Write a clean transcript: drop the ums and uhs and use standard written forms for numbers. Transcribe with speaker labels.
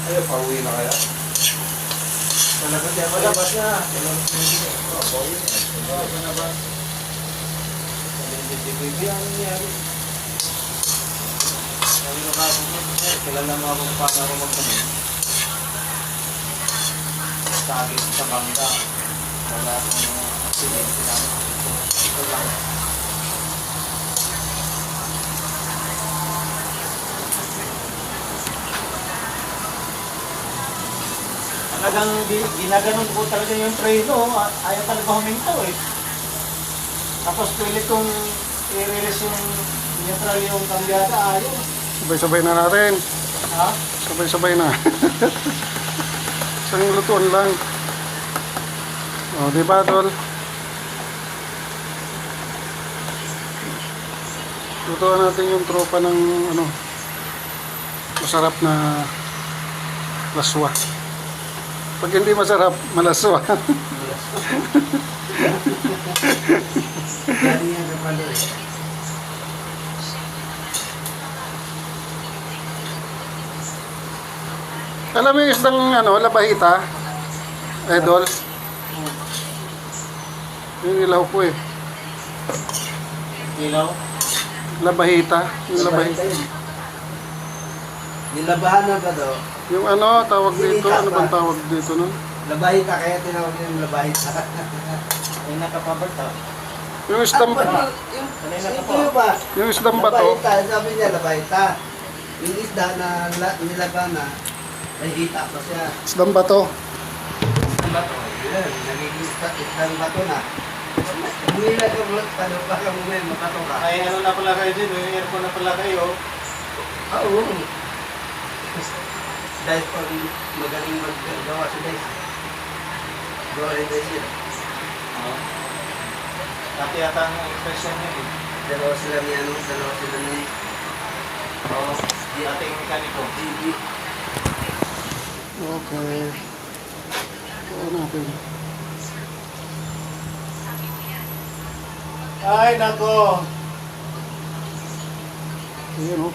Speaker 1: Ay, pauwi na kaya?
Speaker 2: Talaga siya palabas na.
Speaker 1: Pauwi na.
Speaker 2: Palabas. Hindi ang nangyari. Sabi ko ka ako, kilala mo ako paano ako magtanong. Sagit sa bangga. Wala akong aksidente lang. Ito lang. Talagang ginaganon ko talaga yung treno. Ayaw talaga huminto eh. Tapos pilit kong i-release yung neutral yung kambyada. Ayaw.
Speaker 3: Sabay-sabay na natin.
Speaker 2: Ha?
Speaker 3: Sabay-sabay na. Isang lutuan lang. O, di ba, tol? Lutuan natin yung tropa ng ano, masarap na laswa. Pag hindi masarap, malaswa.
Speaker 2: Dari yan sa palo eh.
Speaker 3: Alam mo yung isdang ano, labahita? Idol? Yung ilaw ko eh.
Speaker 2: Ilaw?
Speaker 3: Labahita. Yung labahita.
Speaker 2: Nilabahan na ba daw?
Speaker 3: Yung ano, tawag dito. Ano bang tawag dito nun?
Speaker 2: Labahita, kaya tinawag yung labahita. Ay nakapabalta.
Speaker 3: Yung isdang...
Speaker 2: Yung ba?
Speaker 3: Yung isdang bato.
Speaker 2: Labahita, sabi niya labahita. Yung isda na nilaban na, ay hita pa siya.
Speaker 3: Isdang bato.
Speaker 2: Isdang bato? Yan, nagiging isdang bato na. Umila ka mo, talo pa ka mo ngayon, makato ka. Ay ano na pala kayo din, may aircon na pala kayo. Oo. Dahil pag magaling maggawa si Dice. Gawa rin Dice yun. Oo. Dati yata ang expression niya eh. Dalawa sila ni ano, dalawa sila ni... Oo, di ating mekaniko. Di.
Speaker 3: Okay. Ito natin.
Speaker 2: Ay, nako!
Speaker 3: Ayan o.